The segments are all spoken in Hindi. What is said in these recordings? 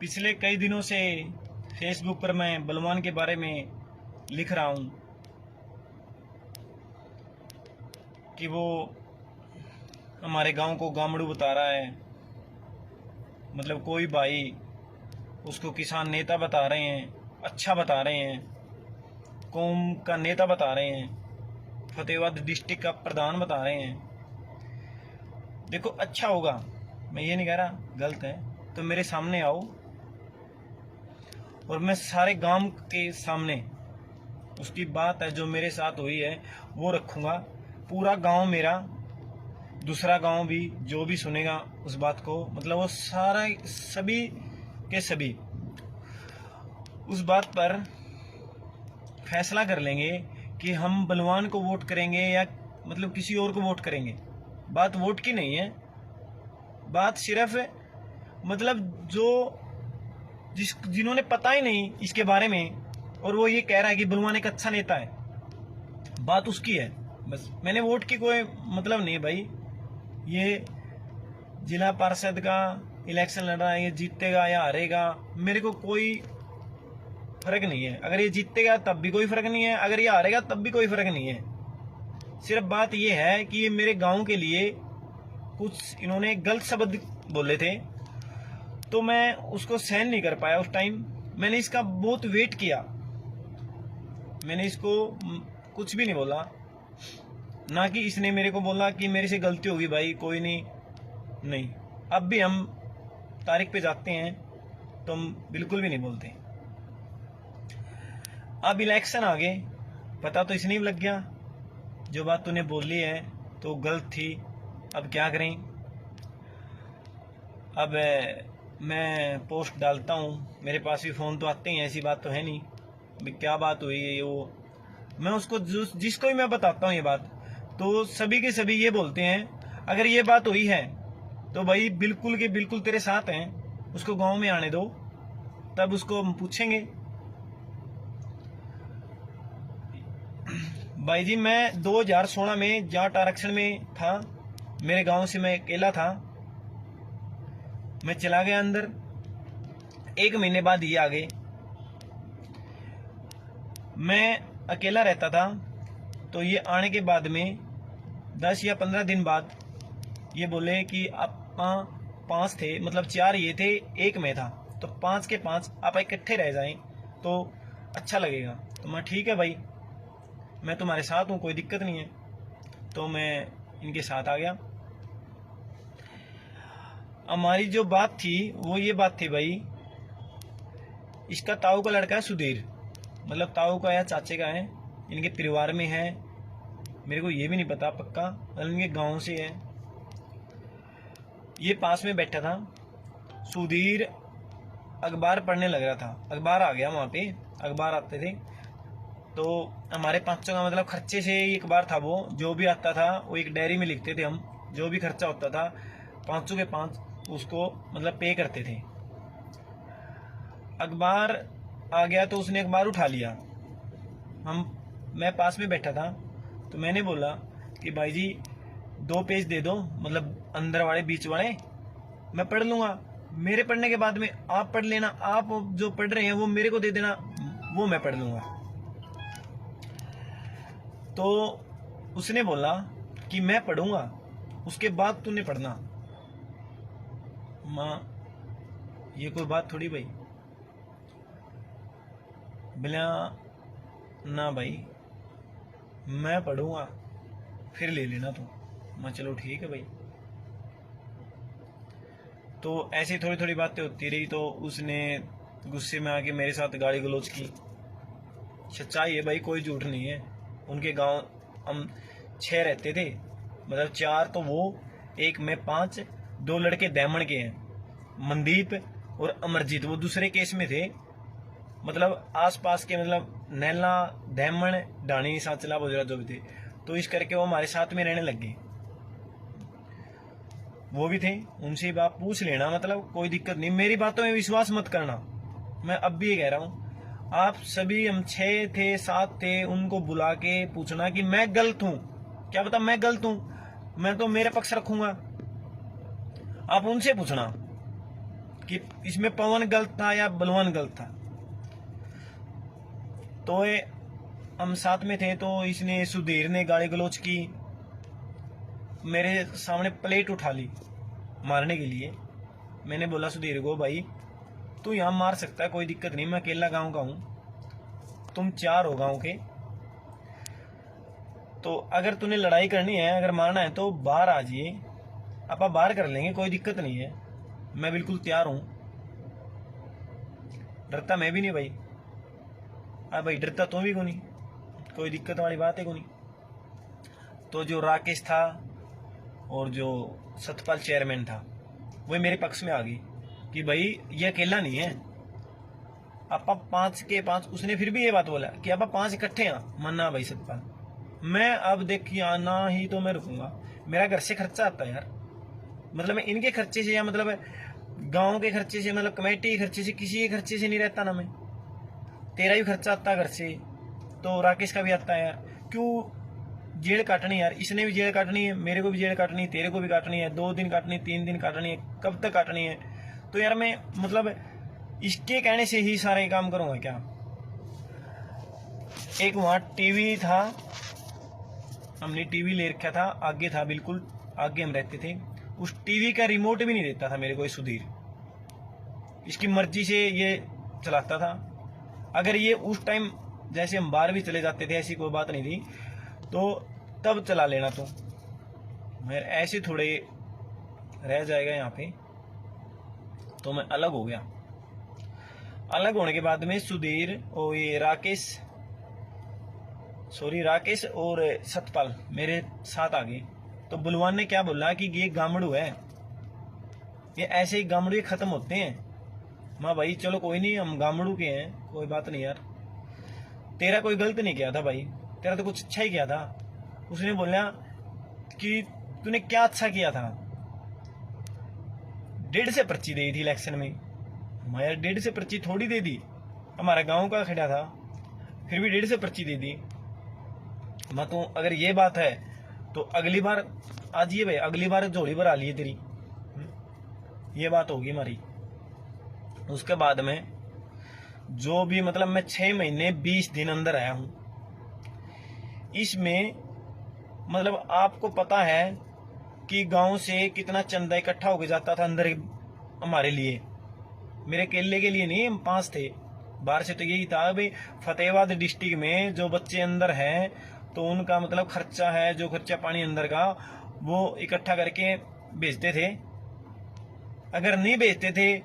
पिछले कई दिनों से फेसबुक पर मैं बलवान के बारे में लिख रहा हूँ कि वो हमारे गांव को गामड़ू बता रहा है। मतलब कोई भाई उसको किसान नेता बता रहे हैं, अच्छा बता रहे हैं, कौम का नेता बता रहे हैं, फतेहाबाद डिस्ट्रिक्ट का प्रधान बता रहे हैं। देखो अच्छा होगा, मैं ये नहीं कह रहा गलत है, तो मेरे सामने आओ और मैं सारे गांव के सामने उसकी बात है जो मेरे साथ हुई है वो रखूँगा। पूरा गांव मेरा, दूसरा गांव भी जो भी सुनेगा उस बात को, मतलब वो सारा सभी के सभी उस बात पर फैसला कर लेंगे कि हम बलवान को वोट करेंगे या मतलब किसी और को वोट करेंगे। बात वोट की नहीं है, बात सिर्फ मतलब जिन्होंने पता ही नहीं इसके बारे में और वो ये कह रहा है कि बलवान एक अच्छा नेता है, बात उसकी है। बस मैंने वोट की कोई मतलब नहीं भाई। ये जिला पार्षद का इलेक्शन लड़ रहा है, ये जीतेगा या हारेगा मेरे को कोई फर्क नहीं है। अगर ये जीतेगा तब भी कोई फर्क नहीं है, अगर ये हारेगा तब भी कोई फर्क नहीं है। सिर्फ बात ये है कि ये मेरे गांव के लिए कुछ इन्होंने गलत शब्द बोले थे तो मैं उसको सहन नहीं कर पाया उस टाइम। मैंने इसका बहुत वेट किया, मैंने इसको कुछ भी नहीं बोला, ना कि इसने मेरे को बोला कि मेरे से गलती होगी भाई कोई नहीं। अब भी हम तारीख पे जाते हैं तो हम बिल्कुल भी नहीं बोलते। अब इलेक्शन आ गए, पता तो इसने भी लग गया जो बात तूने बोली है तो गलत थी, अब क्या करें। अब मैं पोस्ट डालता हूँ, मेरे पास भी फ़ोन तो आते हैं, ऐसी बात तो है नहीं। अभी क्या बात हुई है वो मैं उसको जिसको भी मैं बताता हूँ ये बात, तो सभी के सभी ये बोलते हैं अगर ये बात हुई है तो भाई बिल्कुल के बिल्कुल तेरे साथ हैं, उसको गांव में आने दो तब उसको हम पूछेंगे। भाई जी मैं 2016 में जाट आरक्षण में था, मेरे गांव से मैं अकेला था, मैं चला गया अंदर, 1 महीने बाद ये आ गए। मैं अकेला रहता था तो ये आने के बाद में 10 या 15 दिन बाद ये बोले कि आप 5 थे, मतलब 4 ये थे, 1 मैं था, तो 5 के 5 आप इकट्ठे रह जाएं तो अच्छा लगेगा। तो मैं ठीक है भाई, मैं तुम्हारे साथ हूँ, कोई दिक्कत नहीं है। तो मैं इनके साथ आ गया। हमारी जो बात थी वो ये बात थी भाई, इसका ताऊ का लड़का है सुधीर, मतलब ताऊ का या चाचे का है, इनके परिवार में है, मेरे को ये भी नहीं पता पक्का, मतलब इनके गांव से है। ये पास में बैठा था, सुधीर अखबार पढ़ने लग रहा था, अखबार आ गया, वहाँ पे अखबार आते थे तो हमारे 500 का मतलब खर्चे से ही अखबार था, वो जो भी आता था वो एक डायरी में लिखते थे हम, जो भी खर्चा होता था 500 के 5 उसको मतलब पे करते थे। अखबार आ गया तो उसने अखबार उठा लिया, मैं पास में बैठा था तो मैंने बोला कि भाई जी 2 पेज दे दो, मतलब अंदर वाले बीच वाले, मैं पढ़ लूँगा, मेरे पढ़ने के बाद में आप पढ़ लेना, आप जो पढ़ रहे हैं वो मेरे को दे देना, वो मैं पढ़ लूँगा। तो उसने बोला कि मैं पढ़ूँगा उसके बाद तूने पढ़ना। माँ ये कोई बात थोड़ी भाई, बिना ना भाई मैं पढ़ूँगा फिर ले लेना तू। मैं चलो ठीक है भाई। तो ऐसी थोड़ी थोड़ी बातें होती रही तो उसने गुस्से में आके मेरे साथ गाली गलौज की। सच्चाई है भाई, कोई झूठ नहीं है। उनके गांव हम 6 रहते थे, मतलब 4 तो वो, 1 मैं, 5, 2 लड़के दैमन के हैं, मनदीप और अमरजीत, वो दूसरे केस में थे, मतलब आसपास के, मतलब नैला, दैमन, डाणी, सांचला, बोजरा जो भी थे, तो इस करके वो हमारे साथ में रहने लग गए। वो भी थे, उनसे भी आप पूछ लेना, मतलब कोई दिक्कत नहीं, मेरी बातों में विश्वास मत करना। मैं अब भी ये कह रहा हूँ, आप सभी, हम 6 थे 7 थे, उनको बुला के पूछना कि मैं गलत हूँ, क्या पता मैं गलत हूँ, मैं तो मेरे पक्ष रखूंगा, आप उनसे पूछना। कि इसमें पवन गलत था या बलवान गलत था। तो हम साथ में थे, तो इसने सुधीर ने गाली गलौज की, मेरे सामने प्लेट उठा ली मारने के लिए। मैंने बोला सुधीर को, भाई तू यहाँ मार सकता है, कोई दिक्कत नहीं, मैं अकेला गांव का हूँ, तुम 4 हो गांव के, तो अगर तूने लड़ाई करनी है, अगर मारना है तो बाहर आ जाइए, आप बाहर कर लेंगे, कोई दिक्कत नहीं है, मैं बिल्कुल तैयार हूँ। डरता मैं भी नहीं भाई। भाई डरता तो भी को नहीं, कोई दिक्कत वाली बात है को नहीं। तो जो राकेश था और जो सतपाल चेयरमैन था, वो मेरे पक्ष में आ गई कि भाई ये अकेला नहीं है, आप 5 के 5। उसने फिर भी ये बात बोला कि आप 5 इकट्ठे हैं। मन्ना भाई सतपाल, मैं अब देखिए आना ही तो मैं रुकूंगा, मेरा घर से खर्चा आता है यार, मतलब मैं इनके खर्चे से या मतलब गांव के खर्चे से, मतलब कमेटी के खर्चे से, किसी के खर्चे से नहीं रहता ना मैं। तेरा भी खर्चा आता है घर से, तो राकेश का भी आता है यार। क्यों जेल काटनी यार, इसने भी जेल काटनी है, मेरे को भी जेल काटनी है, तेरे को भी काटनी है, 2 दिन काटनी है, 3 दिन काटनी है, कब तक काटनी है। तो यार मैं मतलब इसके कहने से ही सारे काम करूंगा क्या। एक वहां टीवी था, हमने टीवी ले रखा था, आगे था, बिल्कुल आगे हम रहते थे। उस टीवी का रिमोट भी नहीं देता था मेरे को सुधीर, इसकी मर्जी से ये चलाता था। अगर ये उस टाइम जैसे हम बाहर भी चले जाते थे, ऐसी कोई बात नहीं थी, तो तब चला लेना। तो मैं ऐसे थोड़े रह जाएगा यहाँ पे, तो मैं अलग हो गया। अलग होने के बाद में सुधीर और ये राकेश और सतपाल मेरे साथ आ गए। तो बुलवान ने क्या बोला कि ये गामड़ू है, ये ऐसे ही गामड़ू खत्म होते हैं। माँ भाई चलो कोई नहीं, हम गामड़ू के हैं, कोई बात नहीं यार, तेरा कोई गलत नहीं किया था भाई, तेरा तो कुछ अच्छा ही किया था। उसने बोला कि तूने क्या अच्छा किया था, 1.5 से पर्ची दी थी इलेक्शन में। मैं यार 1.5 से पर्ची थोड़ी दे दी, हमारा गांव का खड़ा था, फिर भी 1.5 से पर्ची दे दी। मैं तो अगर ये बात है तो अगली बार आज ये भाई, अगली बार झोली भरा लिए तेरी, ये बात होगी हमारी। उसके बाद में जो भी मतलब मैं 6 महीने 20 दिन अंदर आया हूं, इसमें मतलब आपको पता है कि गांव से कितना चंदा इकट्ठा होके जाता था अंदर हमारे लिए, मेरे केले के लिए नहीं, हम 5 थे। बाहर से तो यही था भाई, फतेहाबाद डिस्ट्रिक्ट में जो बच्चे अंदर हैं तो उनका मतलब खर्चा है, जो खर्चा पानी अंदर का, वो इकट्ठा करके बेचते थे। अगर नहीं बेचते थे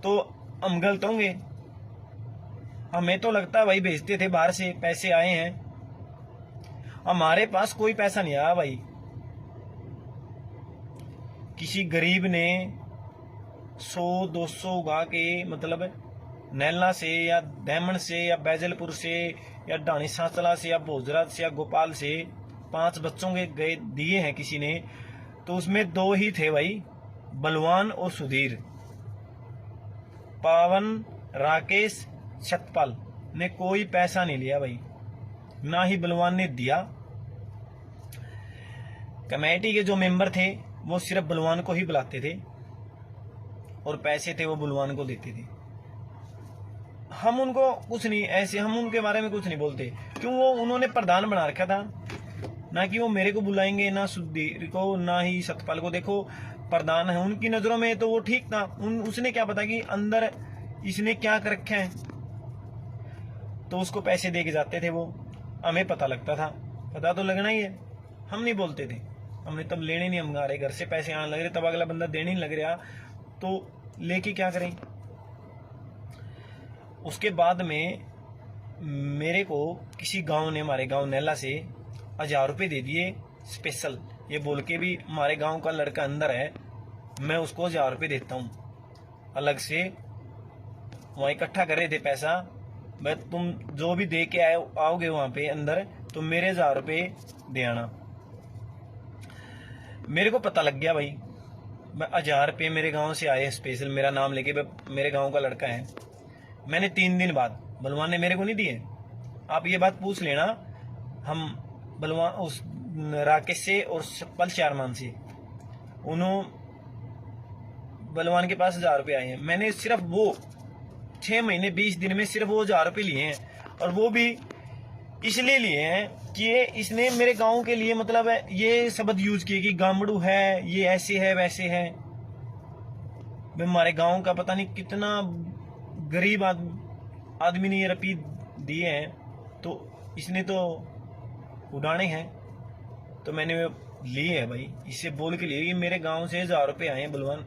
तो हम गलत होंगे। हमें तो लगता है भाई बेचते थे, बाहर से पैसे आए हैं, हमारे पास कोई पैसा नहीं आया भाई। किसी गरीब ने 100-200 उगा के मतलब नैला से या दहमन से या बैजलपुर से या डाणी सांचला से या भोजराज से या गोपाल से 5 बच्चों के गए दिए हैं किसी ने, तो उसमें 2 ही थे भाई, बलवान और सुधीर। पावन, राकेश, सतपाल ने कोई पैसा नहीं लिया भाई, ना ही बलवान ने दिया। कमेटी के जो मेंबर थे वो सिर्फ बलवान को ही बुलाते थे और पैसे थे वो बलवान को देते थे। हम उनको कुछ नहीं, ऐसे हम उनके बारे में कुछ नहीं बोलते, क्यों, वो उन्होंने प्रधान बना रखा था, ना कि वो मेरे को बुलाएंगे, ना सुधीर को, ना ही सतपाल को। देखो प्रधान है उनकी नजरों में तो वो ठीक था, उसने क्या पता कि अंदर इसने क्या कर रखा है, तो उसको पैसे दे के जाते थे वो। हमें पता लगता था, पता तो लगना ही है, हम नहीं बोलते थे, हमने तब लेने नहीं, हमारे घर से पैसे आने लग रहे, तब अगला बंदा देने नहीं लग रहा तो लेके क्या करें। उसके बाद में मेरे को किसी गांव ने, हमारे गांव नैला से 1000 रुपये दे दिए स्पेशल, ये बोल के भी हमारे गांव का लड़का अंदर है, मैं उसको 1000 रुपये देता हूँ अलग से। वहाँ इकट्ठा कर रहे थे पैसा, मैं तुम जो भी दे के आओगे वहाँ पे अंदर, तो मेरे 1000 रुपये दे आना। मेरे को पता लग गया भाई, मैं 1000 रुपये मेरे गांव से आए स्पेशल, मेरा नाम लेके, मेरे गांव का लड़का है। मैंने 3 दिन बाद, बलवान ने मेरे को नहीं दिए, आप ये बात पूछ लेना, हम बलवान उस राकेश से और सतपाल चेयरमैन से, उन्होंने बलवान के पास 1000 रुपये आए हैं। मैंने सिर्फ वो 6 महीने 20 दिन में सिर्फ वो 1000 रुपये लिए हैं, और वो भी इसलिए लिए हैं कि इसने मेरे गांव के लिए मतलब ये शब्द यूज किए कि गामड़ू है, ये ऐसे है वैसे है। हमारे गांव का पता नहीं कितना गरीब आदमी ने ये रुपये दिए हैं, तो इसने तो उड़ाने हैं। तो मैंने लिए है भाई, इससे बोल के लिए मेरे गांव से 1000 रुपये आए हैं बलवान।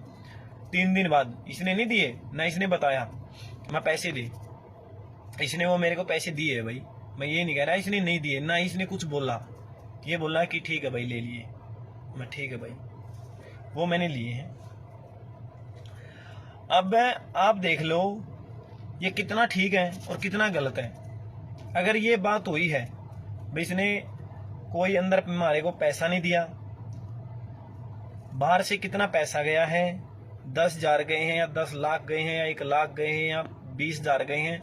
3 दिन बाद इसने नहीं दिए, ना इसने बताया मैं पैसे दे, इसने वो मेरे को पैसे दिए है भाई। मैं ये नहीं कह रहा इसने नहीं दिए, ना इसने कुछ बोला, ये बोला कि ठीक है भाई ले लिए। मैं ठीक है भाई, वो मैंने लिए हैं। अब आप देख लो ये कितना ठीक है और कितना गलत है। अगर ये बात हुई है भाई, इसने कोई अंदर हमारे को पैसा नहीं दिया, बाहर से कितना पैसा गया है, 10,000 गए हैं या 10 लाख गए हैं या 1 लाख गए हैं या 20,000 गए हैं,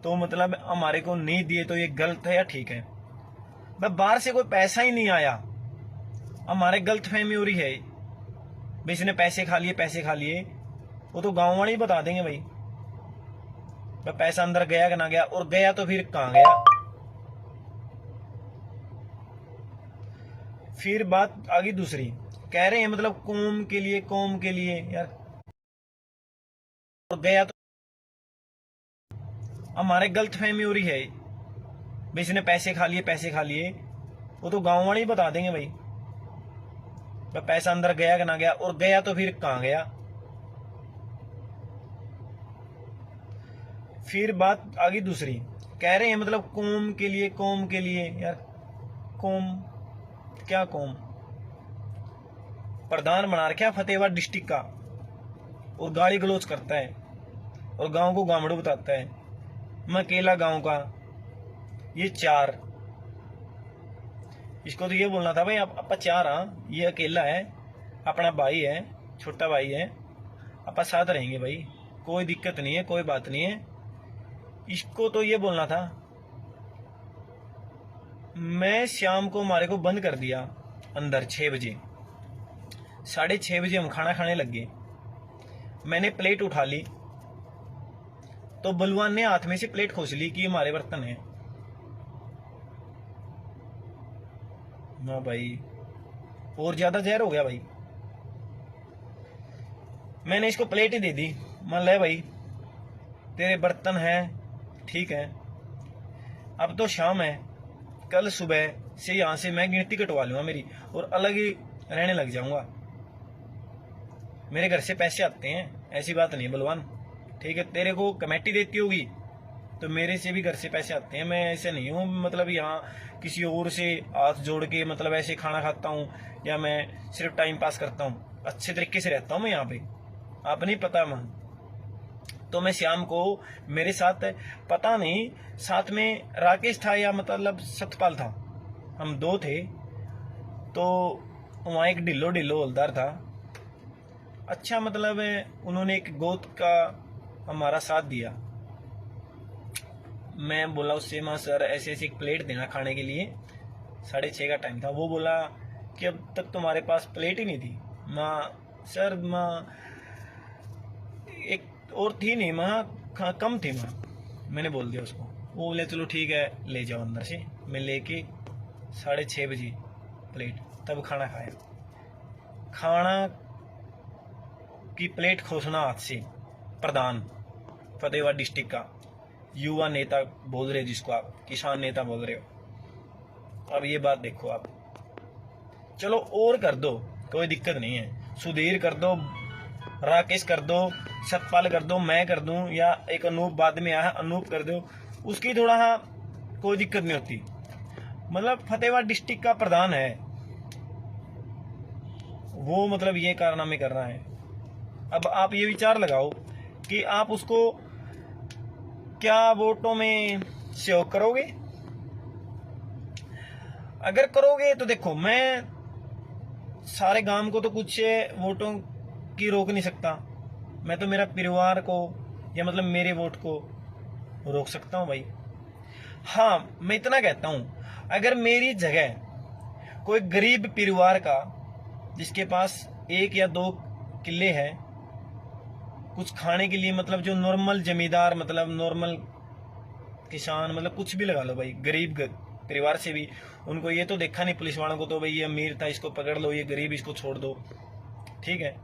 तो मतलब हमारे को नहीं दिए, तो ये गलत है या ठीक है? भाई बाहर से कोई पैसा ही नहीं आया, हमारे गलत फहमी हो रही है भाई इसने पैसे खा लिए, पैसे खा लिए। वो तो गांव वाले ही बता देंगे भाई पैसा अंदर गया कि ना गया, और गया तो फिर कहां गया। फिर बात आगे दूसरी, कह रहे हैं मतलब कौम के लिए, कौम के लिए यार, और गया तो हमारे गलत फहमी हो रही है भाई इसने पैसे खा लिए, पैसे खा लिए। वो तो गांव वाले ही बता देंगे भाई पैसा अंदर गया कि ना गया, और गया तो फिर कहां गया। फिर बात आगे दूसरी, कह रहे हैं मतलब कौम के लिए, कौम के लिए यार, कौम क्या कौम? प्रधान बना रखा फतेहाबाद डिस्ट्रिक्ट का, और गाली गलौज करता है और गांव को गामड़ू बताता है। मैं अकेला गांव का, ये 4, इसको तो ये बोलना था भाई आप 4, हाँ ये अकेला है, अपना भाई है, छोटा भाई है, आप साथ रहेंगे भाई, कोई दिक्कत नहीं है, कोई बात नहीं है। इसको तो ये बोलना था। मैं शाम को हमारे को बंद कर दिया अंदर 6 बजे, 6:30 बजे हम खाना खाने लग गए। मैंने प्लेट उठा ली तो बलवान ने हाथ में से प्लेट खोस ली कि हमारे बर्तन है। ना भाई और ज्यादा जहर हो गया भाई। मैंने इसको प्लेट ही दे दी, मान ले भाई तेरे बर्तन है, ठीक है। अब तो शाम है, कल सुबह से यहां से मैं गिनती कटवा लूंगा मेरी, और अलग ही रहने लग जाऊंगा। मेरे घर से पैसे आते हैं, ऐसी बात नहीं बलवान, ठीक है। तेरे को कमेटी देती होगी तो मेरे से भी घर से पैसे आते हैं। मैं ऐसे नहीं हूँ मतलब यहाँ किसी और से हाथ जोड़ के मतलब ऐसे खाना खाता हूँ, या मैं सिर्फ टाइम पास करता हूँ। अच्छे तरीके से रहता हूँ मैं यहाँ पे, आप नहीं पता। तो मैं शाम को मेरे साथ, पता नहीं साथ में राकेश था या मतलब सतपाल था, हम 2 थे। तो वहाँ एक ढिल्लो हवलदार था, अच्छा मतलब उन्होंने एक गोद का हमारा साथ दिया। मैं बोला उससे, माँ सर ऐसे ऐसे एक प्लेट देना खाने के लिए, 6:30 का टाइम था। वो बोला कि अब तक तुम्हारे पास प्लेट ही नहीं थी। माँ सर, माँ एक और थी नहीं, माँ कम थी माँ, मैंने बोल दिया उसको। वो बोले चलो ठीक है ले जाओ अंदर से। मैं लेके 6:30 बजे प्लेट, तब खाना खाया। खाना की प्लेट खोसना हाथ से, प्रधान फतेहाबाद डिस्ट्रिक्ट का युवा नेता बोल रहे, जिसको आप किसान नेता बोल रहे हो। अब ये बात देखो आप, चलो और कर दो, कोई दिक्कत नहीं है, सुधीर कर दो, राकेश कर दो, सतपाल कर दो, मैं कर दूं, या एक अनूप बाद में आया अनूप कर दो, उसकी थोड़ा कोई दिक्कत नहीं होती। मतलब फतेहाबाद डिस्ट्रिक्ट का प्रधान है वो, मतलब ये कारनामे कर रहा है। अब आप ये विचार लगाओ कि आप उसको क्या वोटों में सहयोग करोगे? अगर करोगे तो देखो, मैं सारे गांव को तो कुछ वोटों की रोक नहीं सकता, मैं तो मेरा परिवार को या मतलब मेरे वोट को रोक सकता हूं भाई। हाँ मैं इतना कहता हूं, अगर मेरी जगह कोई गरीब परिवार का जिसके पास 1 या 2 किले हैं कुछ खाने के लिए, मतलब जो नॉर्मल जमींदार, मतलब नॉर्मल किसान, मतलब कुछ भी लगा लो भाई, गरीब परिवार से भी, उनको ये तो देखा नहीं पुलिस वालों को, तो भाई ये अमीर था इसको पकड़ लो, ये गरीब इसको छोड़ दो, ठीक है।